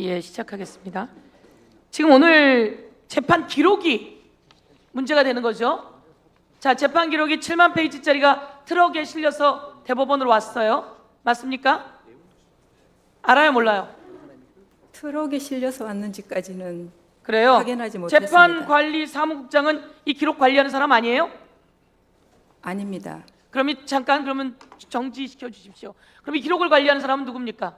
예, 시작하겠습니다. 지금 오늘 재판 기록이 문제가 되는 거죠. 자, 재판 기록이 7만 페이지짜리가 트럭에 실려서 대법원으로 왔어요. 맞습니까? 알아요, 몰라요? 트럭에 실려서 왔는지까지는 그래요. 확인하지 못했습니다. 재판관리 사무국장은 이 기록 관리하는 사람 아니에요? 아닙니다. 그러면 잠깐 그러면 정지시켜 주십시오. 그럼 이 기록을 관리하는 사람은 누굽니까?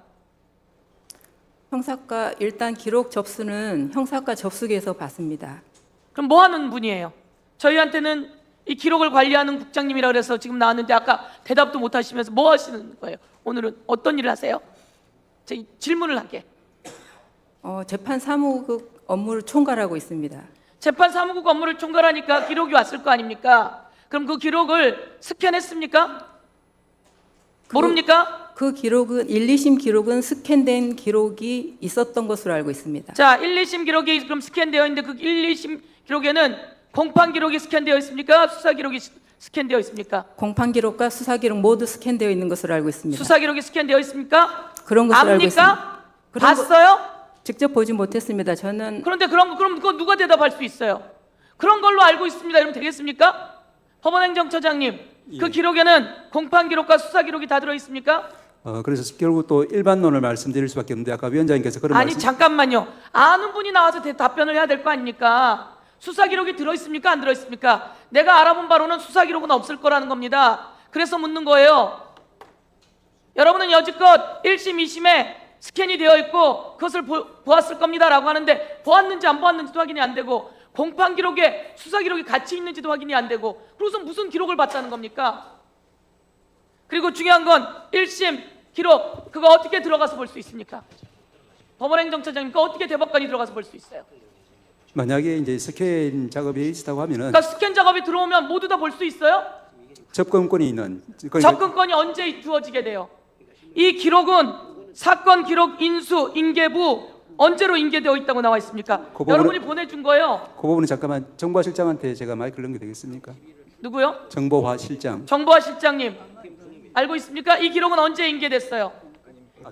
형사과 일단 기록 접수는 형사과 접수기에서 받습니다. 그럼 뭐 하는 분이에요? 저희한테는 이 기록을 관리하는 국장님이라 그래서 지금 나왔는데 아까 대답도 못 하시면서 뭐 하시는 거예요? 오늘은 어떤 일을 하세요? 제 질문을 하게. 재판 사무국 업무를 총괄하고 있습니다. 재판 사무국 업무를 총괄하니까 기록이 왔을 거 아닙니까? 그럼 그 기록을 스캔했습니까? 모릅니까? 그 기록은 1, 2심 기록은 스캔된 기록이 있었던 것으로 알고 있습니다. 자, 1, 2심 기록이 그럼 스캔되어 있는데 그 1, 2심 기록에는 공판 기록이 스캔되어 있습니까? 수사 기록이 스캔되어 있습니까? 공판 기록과 수사 기록 모두 스캔되어 있는 것으로 알고 있습니다. 수사 기록이 스캔되어 있습니까? 그런 것으로 알고 있습니다. 압니까? 봤어요? 직접 보지 못했습니다. 저는 그런데 그럼 그거 누가 대답할 수 있어요? 그런 걸로 알고 있습니다. 이러면 되겠습니까? 법원행정처장님, 그 기록에는 공판 기록과 수사 기록이 다 들어 있습니까? 그래서 결국 또 일반론을 말씀드릴 수밖에 없는데 아까 위원장님께서 그런 아니 말씀 잠깐만요. 아는 분이 나와서 답변을 해야 될 거 아닙니까? 수사 기록이 들어 있습니까? 안 들어 있습니까? 내가 알아본 바로는 수사 기록은 없을 거라는 겁니다. 그래서 묻는 거예요. 여러분은 여지껏 1심, 2심에 스캔이 되어 있고 그것을 보았을 겁니다라고 하는데 보았는지 안 보았는지도 확인이 안 되고 공판 기록에 수사 기록이 같이 있는지도 확인이 안 되고 그래서 무슨 기록을 봤다는 겁니까? 그리고 중요한 건 1심 기록 그거 어떻게 들어가서 볼 수 있습니까? 법원행정처장님 그거 어떻게 대법관이 들어가서 볼 수 있어요? 만약에 이제 스캔 작업이 있었다고 하면은 그러니까 스캔 작업이 들어오면 모두 다 볼 수 있어요? 접근권이 있는 접근권이 언제 주어지게 돼요? 이 기록은 사건 기록 인수 인계부 언제로 인계되어 있다고 나와 있습니까? 그 부분은- 여러분이 보내준 거예요. 그 부분은 잠깐만 정보화 실장한테 제가 마이크를 넘겨 되겠습니까? 누구요? 정보화 실장. 정보화 실장님 알고 있습니까? 이 기록은 언제 인계됐어요?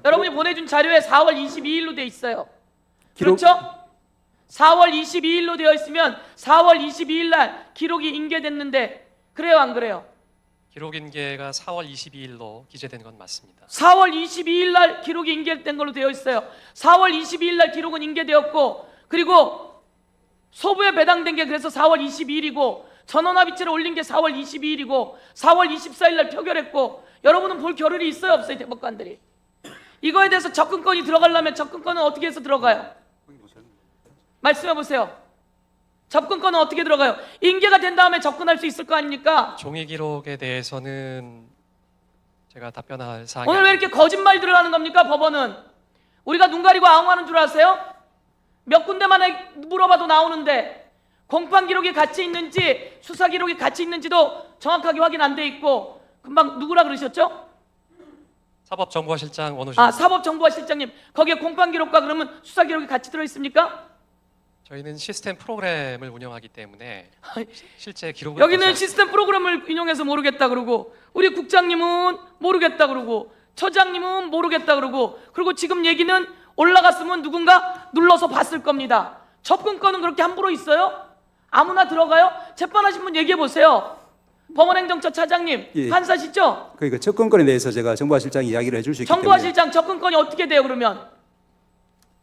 여러분이 보내준 자료에 4월 22일로 돼 있어요. 기록- 그렇죠? 4월 22일로 되어 있으면 4월 22일 날 기록이 인계됐는데 그래요 안 그래요? 기록 인계가 4월 22일로 기재된 건 맞습니다. 4월 22일 날 기록이 인계된 걸로 되어 있어요. 4월 22일 날 기록은 인계되었고 그리고 소부에 배당된 게 그래서 4월 22일이고 전원합의체를 올린 게 4월 22일이고 4월 24일 날 표결했고 여러분은 볼 겨를이 있어요 없어요 대법관들이? 이거에 대해서 접근권이 들어가려면 접근권은 어떻게 해서 들어가요? 말씀해 보세요. 접근권은 어떻게 들어가요? 인계가 된 다음에 접근할 수 있을 거 아닙니까? 종이 기록에 대해서는 제가 답변할 사항이 오늘 왜 이렇게 거짓말들을 하는 겁니까 법원은? 우리가 눈 가리고 아웅하는 줄 아세요? 몇 군데만 물어봐도 나오는데 공판 기록이 같이 있는지 수사 기록이 같이 있는지도 정확하게 확인 안 돼 있고 금방 누구라 그러셨죠? 사법정보실장 원호실. 사법정보화 실장님 거기에 공판 기록과 그러면 수사 기록이 같이 들어 있습니까? 저희는 시스템 프로그램을 운영하기 때문에 실제 기록을 여기는 보지 시스템 프로그램을 인용해서 모르겠다 그러고 우리 국장님은 모르겠다 그러고 처장님은 모르겠다 그러고 그리고 지금 얘기는 올라갔으면 누군가 눌러서 봤을 겁니다. 접근권은 그렇게 함부로 있어요? 아무나 들어가요? 재판하신 분 얘기해 보세요. 법원행정처 차장님 예. 판사시죠? 그러니까 접근권에 대해서 제가 정보화 실장이 이야기를 해줄 수 있기 정보화 때문에 실장 접근권이 어떻게 돼요 그러면?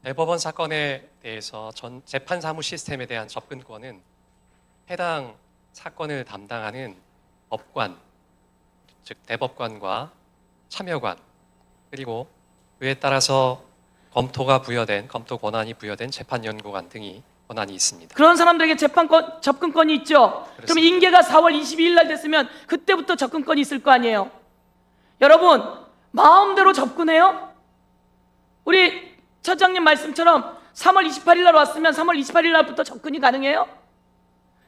대법원 사건에 대해서 전 재판 사무 시스템에 대한 접근권은 해당 사건을 담당하는 법관, 즉 대법관과 참여관 그리고 그에 따라서 검토 권한이 부여된 재판연구관 등이 권한이 있습니다. 그런 사람들에게 재판권 접근권이 있죠. 그럼 그렇습니다. 인계가 4월 22일 날 됐으면 그때부터 접근권이 있을 거 아니에요. 여러분 마음대로 접근해요? 우리 처장님 말씀처럼 3월 28일 날 왔으면 3월 28일 날부터 접근이 가능해요?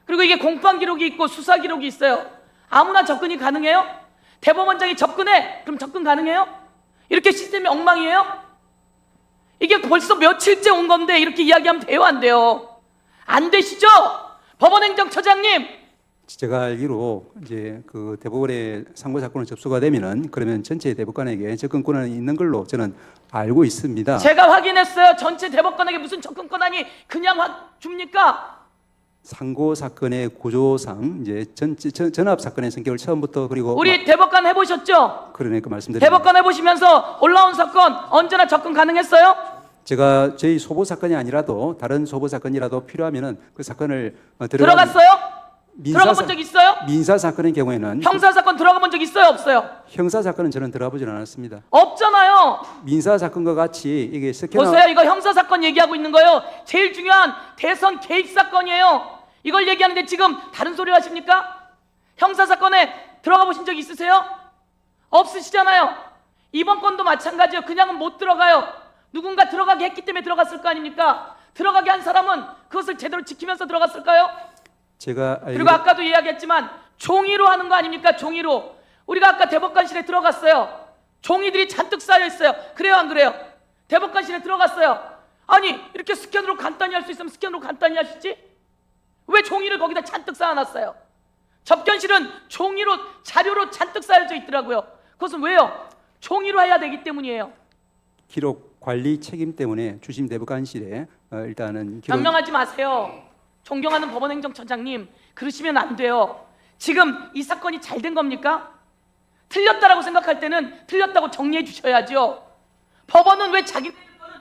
그리고 이게 공판 기록이 있고 수사 기록이 있어요. 아무나 접근이 가능해요? 대법원장이 접근해. 그럼 접근 가능해요? 이렇게 시스템이 엉망이에요? 이게 벌써 며칠째 온 건데 이렇게 이야기하면 돼요 안 돼요? 안 되시죠? 법원행정처장님 제가 알기로 이제 그 대법원에 상고 사건을 접수가 되면은 그러면 전체 대법관에게 접근권은 있는 걸로 저는 알고 있습니다. 제가 확인했어요. 전체 대법관에게 무슨 접근 권한이 그냥 확 줍니까? 상고 사건의 구조상 이제 전압 사건의 성격을 처음부터 그리고 우리 대법관 해보셨죠? 그러니까 말씀드립니다. 대법관 해보시면서 올라온 사건 언제나 접근 가능했어요? 제가 저희 소보 사건이 아니라도 다른 소보 사건이라도 필요하면은 그 사건을 들어갔어요? 들어가 본 적 있어요? 민사 사건의 경우에는 형사 사건 들어가 본 적 있어요? 없어요? 형사 사건은 저는 들어가 보진 않았습니다. 없잖아요. 민사 사건과 같이 이게 스캐너 보세요. 이거 형사 사건 얘기하고 있는 거예요. 제일 중요한 대선 개입 사건이에요. 이걸 얘기하는데 지금 다른 소리 하십니까? 형사 사건에 들어가 보신 적 있으세요? 없으시잖아요. 이번 건도 마찬가지예요. 그냥은 못 들어가요. 누군가 들어가게 했기 때문에 들어갔을 거 아닙니까? 들어가게 한 사람은 그것을 제대로 지키면서 들어갔을까요? 제가 그리고 아까도 이야기했지만 종이로 하는 거 아닙니까? 종이로. 우리가 아까 대법관실에 들어갔어요. 종이들이 잔뜩 쌓여 있어요. 그래요, 안 그래요? 대법관실에 들어갔어요. 아니, 이렇게 스캔으로 간단히 할 수 있으면 스캔으로 간단히 하시지? 왜 종이를 거기다 잔뜩 쌓아놨어요? 접견실은 종이로, 자료로 잔뜩 쌓여져 있더라고요. 그것은 왜요? 종이로 해야 되기 때문이에요. 기록 관리 책임 때문에 주심 대법관실에 일단은 기록 변명하지 마세요. 존경하는 법원행정처장님, 그러시면 안 돼요. 지금 이 사건이 잘 된 겁니까? 틀렸다라고 생각할 때는 틀렸다고 정리해 주셔야죠. 법원은 왜 자기들 거는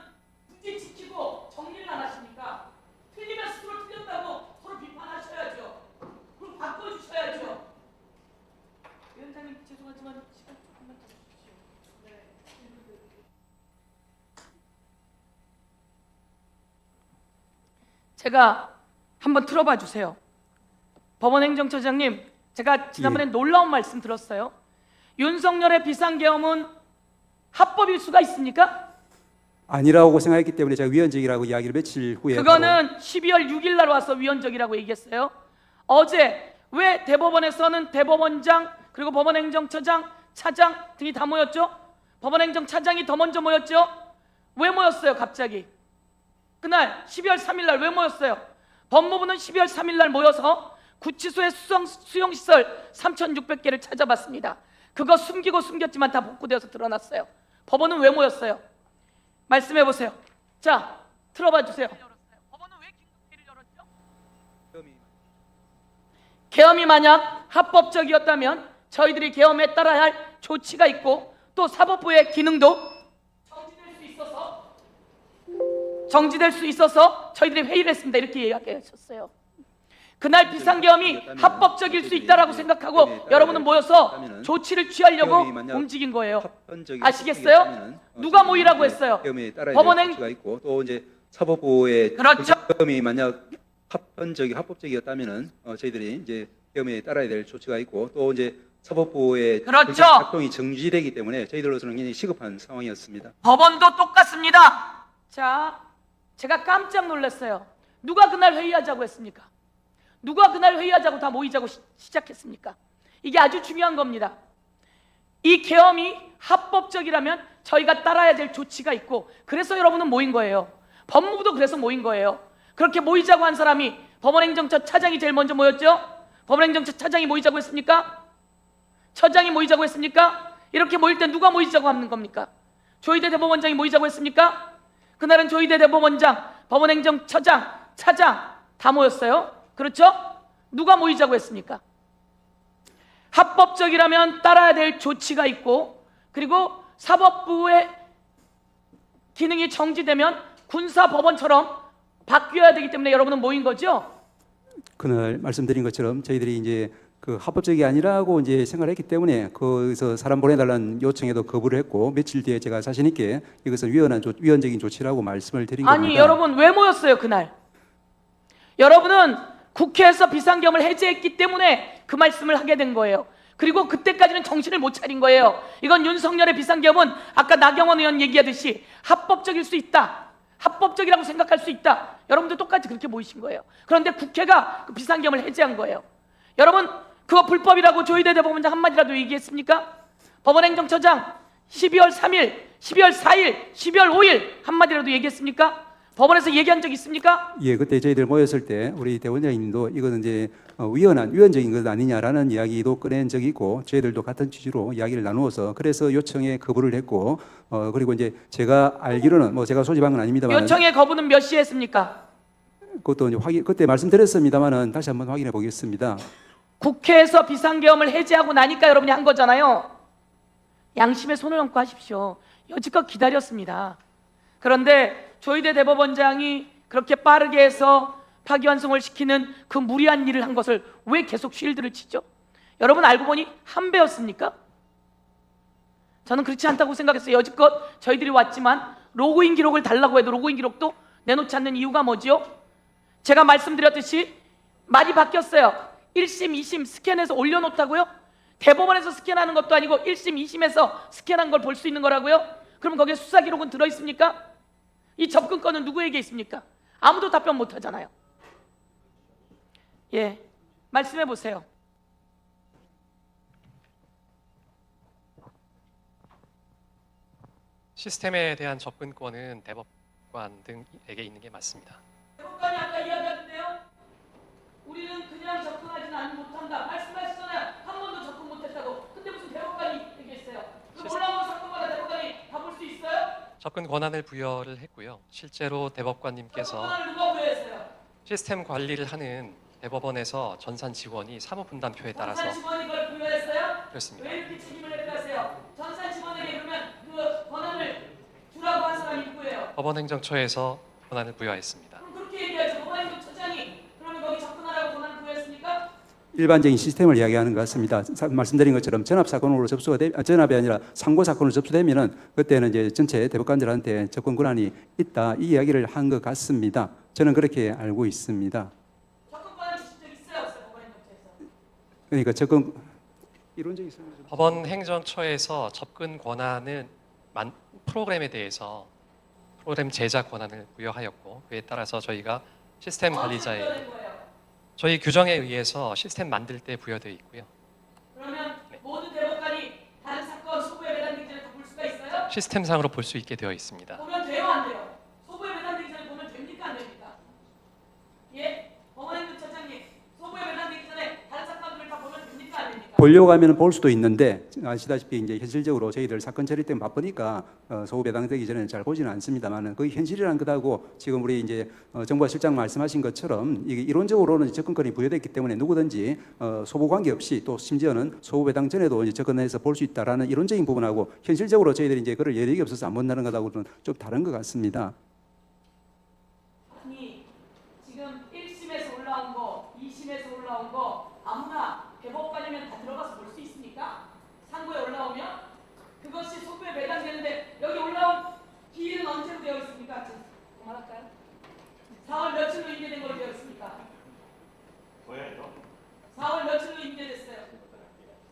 굳이 지키고 정리를 안 하십니까? 틀리면 스스로 틀렸다고 서로 비판하셔야죠. 그럼 바꿔주셔야죠. 위원장님 죄송하지만 시간 조금만 더 주십시오. 네. 제가 한번 틀어봐 주세요. 법원행정처장님, 제가 지난번에 놀라운 말씀 들었어요. 윤석열의 비상계엄은 합법일 수가 있습니까? 아니라고 생각했기 때문에 제가 위헌적이라고 이야기를 며칠 후에 그거는 12월 6일 날 와서 위헌적이라고 얘기했어요. 어제 왜 대법원에서는 대법원장 그리고 법원행정처장, 차장 등이 다 모였죠? 법원행정차장이 더 먼저 모였죠? 왜 모였어요 갑자기? 그날 12월 3일 날 왜 모였어요? 법무부는 12월 3일 날 모여서 구치소의 수용시설 3,600개를 찾아봤습니다. 그거 숨기고 숨겼지만 다 복구되어서 드러났어요. 법원은 왜 모였어요? 말씀해 보세요. 자, 틀어봐 주세요. 법원은 왜 긴급회의를 열었죠? 계엄이 만약 합법적이었다면 저희들이 계엄에 따라야 할 조치가 있고 또 사법부의 기능도 정지될 수 있어서 저희들이 회의를 했습니다. 이렇게 이야기하셨어요. 그날 비상계엄이 합법적일 수 있다라고 생각하고 여러분은 모여서 조치를 취하려고 움직인 거예요. 아시겠어요? 누가 모이라고 했어요? 법원행 있고 또 이제 사법부의 그렇죠. 계엄이 만약 합법적이었다면은 저희들이 이제 계엄에 따라야 될 조치가 있고 또 이제 사법부의 그렇죠. 작동이 정지되기 때문에 저희들로서는 굉장히 시급한 상황이었습니다. 법원도 똑같습니다. 자, 제가 깜짝 놀랐어요. 누가 그날 회의하자고 했습니까? 누가 그날 회의하자고 다 모이자고 시작했습니까? 이게 아주 중요한 겁니다. 이 계엄이 합법적이라면 저희가 따라야 될 조치가 있고 그래서 여러분은 모인 거예요. 법무부도 그래서 모인 거예요. 그렇게 모이자고 한 사람이 법원행정처 차장이 제일 먼저 모였죠? 법원행정처 차장이 모이자고 했습니까? 처장이 모이자고 했습니까? 이렇게 모일 때 누가 모이자고 하는 겁니까? 조희대 대법원장이 모이자고 했습니까? 그날은 조희대 대법원장, 법원행정처장, 차장 다 모였어요. 그렇죠? 누가 모이자고 했습니까? 합법적이라면 따라야 될 조치가 있고 그리고 사법부의 기능이 정지되면 군사법원처럼 바뀌어야 되기 때문에 여러분은 모인 거죠? 그날 말씀드린 것처럼 저희들이 이제 그 합법적이 아니라고 이제 생각을 했기 때문에 거기서 사람 보내달라는 요청에도 거부를 했고 며칠 뒤에 제가 자신 있게 이것은 위헌적인 조치라고 말씀을 드린 겁니다. 아니 여러분 왜 모였어요 그날? 여러분은 국회에서 비상계엄을 해제했기 때문에 그 말씀을 하게 된 거예요. 그리고 그때까지는 정신을 못 차린 거예요. 이건 윤석열의 비상계엄은 아까 나경원 의원 얘기하듯이 합법적일 수 있다. 합법적이라고 생각할 수 있다. 여러분도 똑같이 그렇게 모이신 거예요. 그런데 국회가 그 비상계엄을 해제한 거예요. 여러분 그거 불법이라고 조희대 대법원장 한마디라도 얘기했습니까? 법원행정처장 12월 3일, 12월 4일, 12월 5일 한마디라도 얘기했습니까? 법원에서 얘기한 적 있습니까? 예, 그때 저희들 모였을 때 우리 대원장님도 이거는 이제 위헌적인 것 아니냐라는 이야기도 꺼낸 적이 있고 저희들도 같은 취지로 이야기를 나누어서 그래서 요청에 거부를 했고 그리고 이제 제가 알기로는 뭐 제가 소집한 건 아닙니다만 요청의 거부는 몇 시에 했습니까? 그것도 이제 그때 말씀드렸습니다만은 다시 한번 확인해 보겠습니다. 국회에서 비상계엄을 해제하고 나니까 여러분이 한 거잖아요. 양심에 손을 얹고 하십시오. 여지껏 기다렸습니다. 그런데 조희대 대법원장이 그렇게 빠르게 해서 파기환송을 시키는 그 무리한 일을 한 것을 왜 계속 쉴드를 치죠? 여러분 알고 보니 한배였습니까? 저는 그렇지 않다고 생각했어요. 여지껏 저희들이 왔지만 로그인 기록을 달라고 해도 로그인 기록도 내놓지 않는 이유가 뭐지요? 제가 말씀드렸듯이 말이 바뀌었어요. 1심, 2심 스캔해서 올려놓다고요? 대법원에서 스캔하는 것도 아니고 1심, 2심에서 스캔한 걸 볼 수 있는 거라고요? 그럼 거기에 수사 기록은 들어있습니까? 이 접근권은 누구에게 있습니까? 아무도 답변 못 하잖아요. 예, 말씀해 보세요. 시스템에 대한 접근권은 대법관 등에게 있는 게 맞습니다. 대법관이 아까 이야기하던데요. 우리는 그냥 접근하지는 못한다. 말씀하시잖아요. 한 번도 접근 못했다고. 근데 무슨 대법관이 얘기했어요? 그 올라온 사건마다 대법관이 다 볼 수 있어요? 접근 권한을 부여를 했고요. 실제로 대법관님께서 권한을 누가 부여했어요? 시스템 관리를 하는 대법원에서 전산 직원이 사무 분담표에 따라서 전산 직원이 그걸 부여했어요? 그렇습니다. 왜 이렇게 책임을 회피하세요? 전산 직원에게 그러면 그 권한을 주라고 한 사람이 누구예요? 법원행정처에서 권한을 부여했습니다. 그럼 그렇게 얘기하죠. 법원행정처장이 그러면 거기 접근하라고 권한을 부여했습니까? 일반적인 시스템을 이야기하는 것 같습니다. 말씀드린 것처럼 전압 사건으로 전압이 아니라 상고 사건으로 접수되면은 그때는 이제 전체 대법관들한테 접근 권한이 있다 이 이야기를 한 것 같습니다. 저는 그렇게 알고 있습니다. 접근 권한 주신 적 있어요, 없어요? 법원행정처에서? 그러니까 접근 이론적인 설명 좀. 법원행정처에서 접근 권한은 프로그램에 대해서 프로그램 제작 권한을 부여하였고 그에 따라서 저희가 시스템 관리자의 부여된 거예요. 저희 규정에 의해서 시스템 만들 때 부여되어 있고요. 그러면 모든 대법관이 다른 사건 소부에 배당되기 전에 다 볼 수가 있어요? 시스템상으로 볼 수 있게 되어 있습니다. 보면 돼요, 안 돼요? 소부에 배당되기 전에 보면 됩니까, 안 됩니까? 예? 법원행정처장님, 소부에 배당되기 전에 다른 사건들을 다 보면 됩니까, 안 됩니까? 보려고 하면 볼 수도 있는데 아시다시피 이제 현실적으로 저희들 사건 처리 때문에 바쁘니까 소부 배당되기 전에는 잘 보지는 않습니다만은 그 현실이란 것하고 지금 우리 이제 정부가 실장 말씀하신 것처럼 이게 이론적으로는 접근권이 부여됐기 때문에 누구든지 소부 관계 없이 또 심지어는 소부 배당 전에도 이제 접근해서 볼 수 있다라는 이론적인 부분하고 현실적으로 저희들이 이제 그럴 여력이 없어서 안 본다는 것하고는 좀 다른 것 같습니다. 아니, 지금 1심에서 올라온 거, 2심에서 올라온 거 아무나 대법관이면 다 들어가서 볼 수 있습니까? 상고에 올라오면 그것이 소부에 배당되는데 여기 올라온 기일은 언제로 되어 있습니까? 그만할까요? 4월 며칠로 인계된 걸로 되어 있습니까? 4월 며칠로 인계됐어요?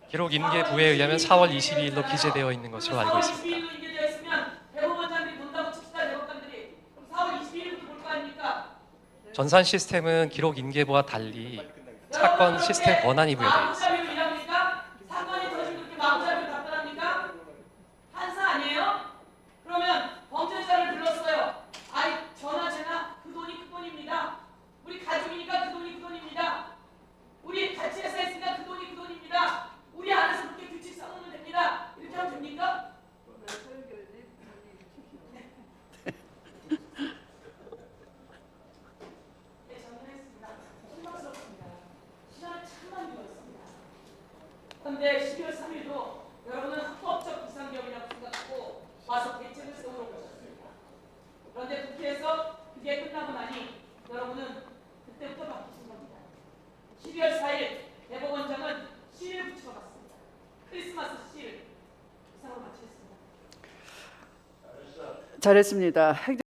기록 인계부에 의하면 4월 22일로 기재되어 있는 것으로 알고 있습니다. 4월 22일로 인계되어 있으면 대법원장들이 본다고 칩시다. 대법관들이 그럼 4월 22일부터 볼 거 아닙니까? 전산 시스템은 기록 인계부와 달리 사건 시스템 권한이 부여되어 있습니다. 마구잡이로 일합니까? 사건이 터지고 그렇게 마구잡이로 답변합니까? 판사 아니에요? 그러면 범죄자를 불렀어요. 아이 전화제나 그 돈이 그 돈입니다. 우리 가족이니까 그 돈이 그 돈입니다. 우리 같이 회사했으니까 그 돈이 그 돈입니다. 우리 안에서 그렇게 규칙 써놓으면 됩니다. 이렇게 하면 됩니까? 네, 저는 했습니다. 실망스럽습니다. 시간을 참 많이 들었습니다. 그런데 12월 3일도 여러분은 합법적 비상계엄이라고 생각하고 와서 대책을 세우러 오셨습니다. 그런데 국회에서 그게 끝나고 나니 여러분은 그때부터 바뀌신 겁니다. 12월 4일 대법원장은 시를 붙이러 갔습니다. 크리스마스 시를 이상으로 마치겠습니다. 잘했습니다.